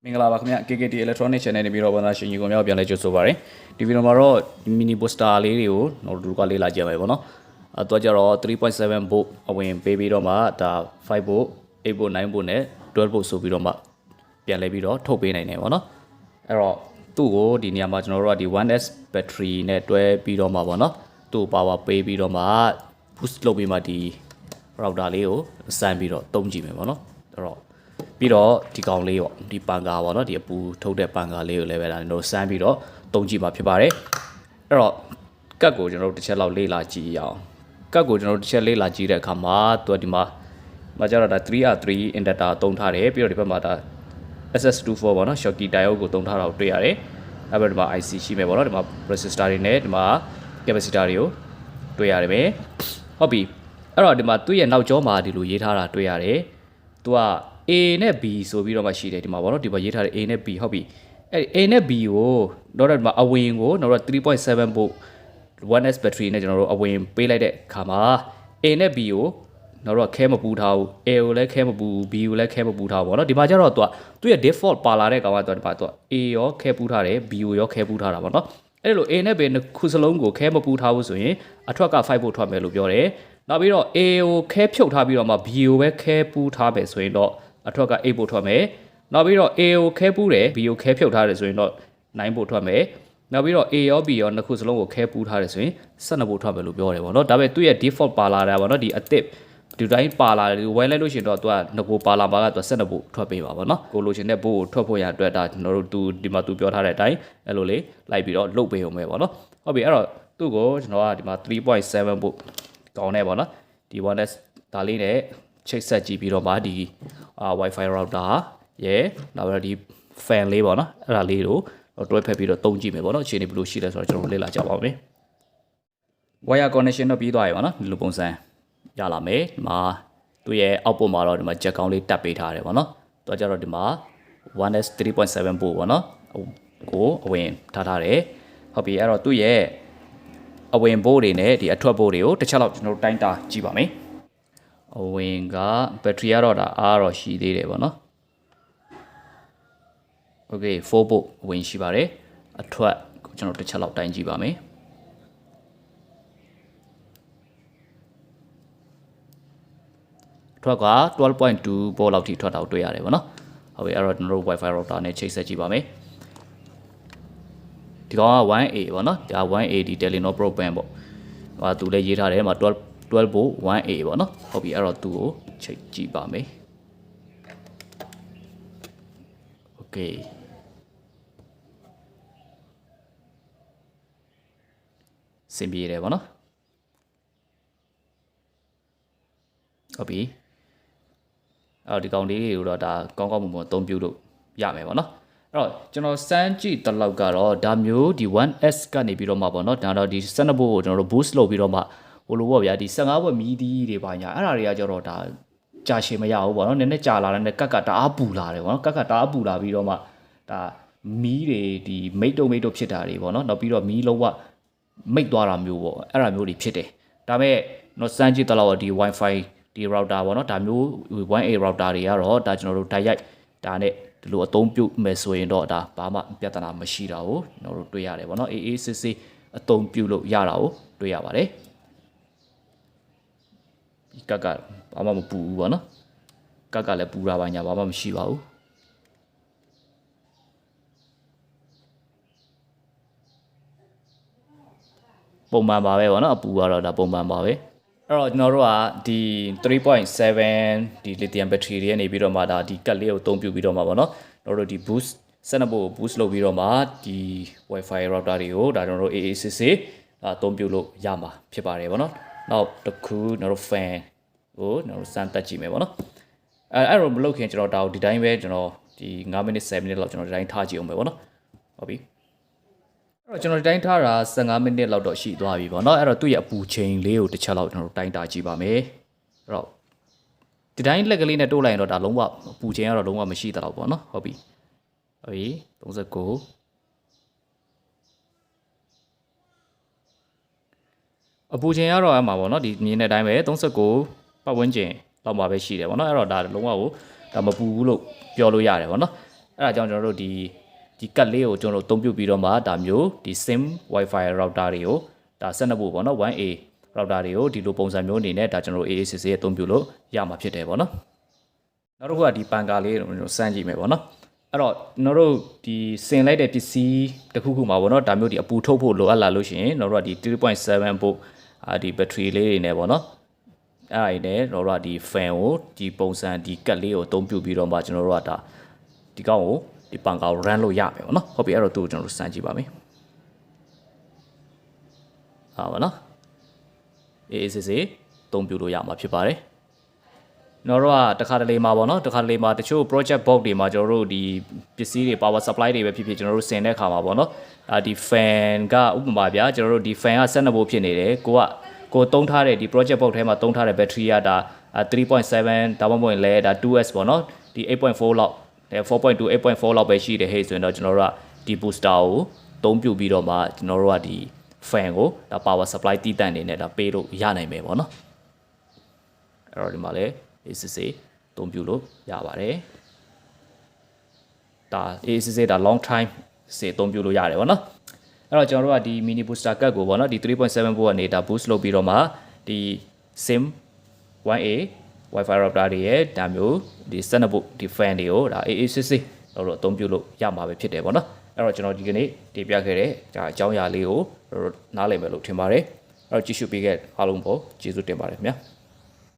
မင်္ဂလာပါခင်ဗျ KKT Electronic Channel နဲ့ပြီးတော့ဗောနော်ရှင်ကြီးကိုမြောက်ပြန်လဲကြိုဆိုပါရစေဒီဗီဒီယိုမှာတော့ mini booster လေးတွေကိုကျွန်တော်တို့ကလေ့လာကြည့်ရမယ်ဗောနော်တော့ကြတော့3.7 volt အဝင်ပေးပြီးတော့မှဒါ5 volt 8 volt 9 volt နဲ့12 volt ဆိုပြီးတော့မှပြန်လဲပြီးတော့ထုတ်ပေးနိုင်တယ်ဗောနော်အဲ့တော့သူ့ကိုဒီနေရာမှာကျွန်တော်တို့ကဒီ 1S battery နဲ့တွဲပြီးတော့မှဗောနော်သူ့ power ပေးပြီးတော့မှ boost လုပ်ပြီးမှဒီ router လေးကိုစမ်းပြီးတော့တုံးကြည့်မယ်ဗောနော်အဲ့တော့ပြီးတော့ဒီကောင်လေးပေါ့ဒီပန်ကာပေါ့နော်ဒီအပူထုတ်တဲ့ပန်ကာလေးကိုလည်းပဲဒါတို့စမ်းပြီးတော့တုံးကြည့်မှာဖြစ်ပါတယ်အဲ့တော့ကတ်ကိုကျွန်တော်တို့တစ်ချက်လောက်လေ့လာကြည့်ရအောင်ကတ်ကိုကျွန်တော်တို့တစ်ချက်လေ့လာကြည့်တဲ့အခါမှာသူကဒီမှာကျတော့ဒါ 3R3 inductor သုံးထားတယ်ပြီးတော့ဒီဘက်မှာဒါ SS24 ပေါ့နော် Schottky diode ကိုသုံးထားတာကိုတွေ့ရတယ်အဲ့ဘက်ဒီမှာ IC ရှိမယ်ပေါ့နော်ဒီမှာ resistor တွေနဲ့ဒီမှာ capacitor တွေကိုတွေ့ရတယ်ပဲဟုတ်ပြီအဲ့တော့ဒီမှာသူ့ရဲ့နောက်ကျောမှာဒီလိုရေးထားတာတွေ့ရတယ်သူကA နဲ့ B ဆိုပြီးတော့မှရှိတယ်ဒီမှာပေါ့နော်ဒီမှာရေးထားတဲ့ A နဲ့ B ဟုတ်ပြီအဲ့ A နဲ့ B ကိုတော့ဒီမှာအဝင်ကိုတော့3.7 volt 1S battery နဲ့ကျွန်တော်တို့အဝင်ပေးလိုက်တဲ့အခါမှာ A နဲ့ B ကိုတော့ခဲမပူထားဘူး A ကိုလည်းခဲမပူ B ကိုလည်းခဲမပူထားဘူးပေါ့နော်ဒီမှာကျတော့သူရဲ့ default ပါလာတဲ့ကောင်ကဒီမှာA ရောခဲပူထားတယ် B ကိုရောခဲပူထားတာပေါ့နော်အဲ့လို A နဲ့ B ခုစလုံးကိုခဲမပူထားဘူးဆိုရင်အထွက်က5 volt ထွက်မယ်လို့ပြောတယ်နောက်ပြီးတော့ A ကိုခဲဖြုတ်ထားပြီးတော့မှ B ကိုပဲခဲပူထားမယ်ဆိုရင်တော့အထွက်က8 volt ထွက်မယ်နောက်ပြီးတော့ A ကိုခဲပူးတယ် B ကိုခဲဖြုတ်ထားတယ်ဆိုရင်တော့9 volt ထွက်မယ်နောက်ပြီးတော့ A ရော B ရောနှစ်ခုစလုံးကိုခဲပူးထားတယ်ဆိုရင်12 volt ထွက်မယ်လို့ပြောတယ်ပေါ့နော်ဒါပေမဲ့သူ့ရဲ့ default ပါလာတာပေါ့နော်ဒီအသစ်ဒီတိုင်းပါလာတယ်ဝယ်လိုက်လို့ရှိရင်တော့သူကငကိုပါလာပါကသူ12 volt ထွက်ပေးပါပေါ့နော်ကိုလိုချင်တဲ့ volt ကိုထွက်ဖို့ရအတွက်ဒါကျွန်တော်တို့သူဒီမှာသူပြောထားတဲ့အတိုင်းအဲ့လိုလေးလိုက်ပြီးတော့လုတ်ပေးအောင်ပဲပေါ့နော်ဟုတ်ပြီအဲ့တော့သူ့ကိုကျွန်တော်ကဒီမှာ3.7 volt ကောင်းနေပေါ့နော်ဒီ 1S ဒါလေးနဲ့ချိတ်ဆက်ကြည့်ပြီးတော့မှဒီwifi router ရဲ့နောက်ပြီးတော့ဒီ fan လေးပေါ့နော်အဲ့ဒါလေးကိုတွဲဖက်ပြီးတော့တုံးကြည့်မယ်ပေါ့နော်အခြေအနေဘယ်လိုရှိလဲဆိုတော့ကျွန်တော်လေ့လာကြပါမယ် wire connection တော့ပြီးသွားပြီပေါ့နော်ဒီလိုပုံစံရလာမယ်ဒီမှာသူ့ရဲ့ output မှာတော့ဒီမှာ jack ကောင်းလေးတက်ပေးထားတယ်ပေါ့နော်သူကကြတော့ဒီမှာ 1S 3.7 volt ပေါ့နော်ကိုအဝင်ထားတယ်ဟုတ်ပြီအဲ့တော့သူ့ရဲ့အဝင် volt တွေနဲ့ဒီအထွက် volt တွေကိုတစ်ချက်လောက်ကျွန်တော်တို့တိုင်းတာကြည့်ပါမယ်အဝင်ကဘက်ထရီကတော့ဒါအားတော့ရှိသေးတယ်ပေါ့နော် Okay 4 volt အဝင်ရှိပါတယ်အထွက်ကိုကျွန်တော်တစ်ချက်လောက်တိုင်းကြည့်ပါမယ်အထွက်က 12.2 volt လောက်ထိထွက်တာကိုတွေ့ရတယ်ပေါ့နော်ဟုတ်ပြီအဲ့တော့ကျွန်တော်တို့ wifi router နဲ့ချိတ်ဆက်ကြည့်ပါမယ်ဒီကောင်က 1A ပေါ့နော်ဒါ 1A ဒီ Telenor broadband ပေါ့ဟိုသူလည်းရေးထားတယ်မှာ12 volt 1A ပေါ့နော်ဟုတ်ပြီအဲ့တော့သူ့ကိုချိတ်ကြည့်ပါမယ် Okay စင်ပြေတယ်ပေါ့နော်ဟုတ်ပြီအဲ့တော့ဒီကောင်လေးတွေကိုတော့ဒါကောင်းကောင်းမွန်မွန်အသုံးပြုလို့ရမယ်ပေါ့နော်အဲ့တော့ကျွန်တော်စမ်းကြည့်တလောက်ကတော့ဒါမျိုးဒီ 1S ကနေပြီးတော့မှပေါ့နော်ဒါတော့ဒီ12 volt ကိုကျွန်တော်တို့ boost လုပ်ပြီးတော့မှဟိုလိုပေါ့ဗျာဒီ15 volt မီဒီတွေပါညာအဲ့ဒါတွေကကျတော့ဒါကြာရှည်မရဘူးပေါ့နော်နည်းနည်းကြာလာတဲ့ကတ်တအားပူလာတယ်ပေါ့နော်ကတ်တအားပူလာပြီးတော့မှဒါမီးတွေဒီမိတ်တုံဖြစ်တာတွေပေါ့နော်နောက်ပြီးတော့မီးလုံးဝမိတ်သွားတာမျိုးပေါ့အဲ့ဒါမျိုးတွေဖြစ်တယ်ဒါပေမဲ့တော့စမ်းကြည့်တလောက်ဒီ wifi ဒီ router ပေါ့နော်ဒါမျိုး 1A router တွေကတော့ဒါကျွန်တော်တို့တိုက်ရိုက်ဒါနဲ့ဒီလိုအသုံးပြုမယ်ဆိုရင်တော့ဒါဘာမှပြဿနာမရှိတာကိုကျွန်တော်တို့တွေ့ရတယ်ပေါ့နော်အေးအေးဆေးဆေးအသုံးပြုလို့ရတာကိုတွေ့ရပါတယ်ဒီကဘာမှမပူဘူးပေါ့နော်ကလည်းပူတာပါညာဘာမှမရှိပါဘူးပုံမှန်ပါပဲပေါ့နော်အပူကတော့ဒါပုံမှန်ပါပဲအဲ့တော့ကျွန်တော်တို့ကဒီ3.7ဒီ lithium battery တွေကနေပြီးတော့မှဒါဒီကတ်လေးကိုအသုံးပြုပြီးတော့မှပေါ့နော်ကျွန်တော်တို့ဒီ boost 12 volt boost လုပ်ပြီးတော့မှဒီ wifi router တွေကိုဒါကျွန်တော်တို့ AACC အသုံးပြုလို့ရမှာဖြစ်ပါတယ်ပေါ့နော်နောက်တစ်ခုကျွန်တော်တို့ fan ကိုကျွန်တော်တို့စမ်းတက်ကြည့်မယ်ပေါ့နော်အဲ့တော့မလုပ်ခင်ကျွန်တော်ဒါကိုဒီတိုင်းပဲကျွန်တော်ဒီ9 minute 7 minute လောက်ကျွန်တော်ဒီတိုင်းထားကြည့်အောင်ပဲပေါ့နော်ဟုတ်ပြီအဲ့တော့ကျွန်တော်တိုင်းထားတာ15မိနစ်လောက်တော့ရှိသွားပြီပေါ့နော်အဲ့တော့သူ့ရဲ့အပူချိန်လေးကိုတစ်ချက်လောက်ကျွန်တော်တိုင်းတာကြည့်ပါမယ်အဲ့တော့ဒီတိုင်းလက်ကလေးနဲ့တိုးလိုက်ရင်တော့ဒါလုံးဝအပူချိန်ကတော့လုံးဝမရှိတော့ပေါ့နော်ဟုတ်ပြီ39အပူချိန်ကတော့အဲ့မှာပေါ့နော်ဒီမြင်တဲ့အတိုင်းပဲ39ပတ်ဝန်းကျင်လောက်မှာပဲရှိတယ်ပေါ့နော်အဲ့တော့ဒါလုံးဝကိုဒါမပူဘူးလို့ပြောလို့ရတယ်ပေါ့နော် အဲ့ဒါကြောင့်ကျွန်တော်တို့ဒီကတ်လေးကိုကျွန်တော်တို့အသုံးပြုပြီးတော့မှဒါမျိုးဒီ SIM wifi router တွေကိုဒါ12ဖို့ပေါ့နော် 1A router တွေကိုဒီလိုပုံစံမျိုးအနေနဲ့ဒါကျွန်တော်တို့ AACC ရဲ့အသုံးပြုလို့ရမှာဖြစ်တယ်ပေါ့နော်နောက်တစ်ခုကဒီပန်ကာလေးကိုစမ်းကြည့်မယ်ပေါ့နော်အဲ့တော့ကျွန်တော်တို့ဒီစင်လိုက်တဲ့ပစ္စည်းတစ်ခုခုမှာပေါ့နော်ဒါမျိုးဒီအပူထုတ်ဖို့လိုအပ်လာလို့ရှိရင်ကျွန်တော်တို့ကဒီ 3.7 volt ဒီ battery လေးတွေနဲ့ပေါ့နော်အဲ့ဒါနဲ့ကျွန်တော်တို့ကဒီ fan ကိုဒီပုံစံဒီကတ်လေးကိုအသုံးပြုပြီးတော့မှကျွန်တော်တို့ကဒါဒီကောင်ကိုဒီပန်ကာကို run လို့ရမယ်ပေါ့နော်ဟုတ်ပြီအဲ့တော့သူ့ကိုကျွန်တော်တို့စမ်းကြည့်ပါမယ်ဟာပါနော်အေးစစ်စစ်အသုံးပြုလို့ရမှာဖြစ်ပါတယ်ကျွန်တော်တို့ကတခါတလေမှာပေါ့နော်တခါတလေမှာတချို့ project box တွေမှာကျွန်တော်တို့ဒီပစ္စည်းတွေ power supply တွေပဲဖြစ်ဖြစ်ကျွန်တော်တို့ဆင်တဲ့ခါမှာပေါ့နော်ဒီ fan ကဥပမာဗျာကျွန်တော်တို့ဒီ fan က12 volt ဖြစ်နေတယ်ကိုသုံးထားတဲ့ဒီ project box ထဲမှာသုံးထားတဲ့ battery ကဒါ3.7ဒါမှမဟုတ်လဲဒါ 2S ပေါ့နော်ဒီ8.4လောက်4.2 8.4လောက်ပဲရှိတယ်ဟဲ့ဆိုရင်တော့ကျွန်တော်တို့ကဒီ booster ကိုသုံးပြုပြီးတော့မှကျွန်တော်တို့ကဒီ fan ကိုဒါ power supply တည်တံ့နေနဲ့ဒါပေးလို့ရနိုင်မယ်ပေါ့နော်အဲ့တော့ဒီမှာလဲACC အသုံးပြုလို့ရပါတယ်ဒါ ACC ဒါ long time စေအသုံးပြုလို့ရတယ်ပေါ့နော်အဲ့တော့ကျွန်တော်တို့ကဒီ mini booster card ကိုပေါ့နော်ဒီ 3.7 volt ကနေဒါ boost လုပ်ပြီးတော့မှဒီ SIM 1A wifi router တွေရဲ့ဒါမျိုးဒီ12 volt ဒီ fan တွေကိုဒါ AACC တော့အသုံးပြုလို့ရမှာပဲဖြစ်တယ်ပေါ့နော်အဲ့တော့ကျွန်တော်ဒီကနေ့တင်ပြခဲ့တဲ့ဒါအကြောင်းအရာလေးကိုနားလည်မယ်လို့ထင်ပါတယ်အဲ့တော့ကြည့်ရှုပေးခဲ့အားလုံးပေါ့ကျေးဇူးတင်ပါတယ်ခင်ဗျာ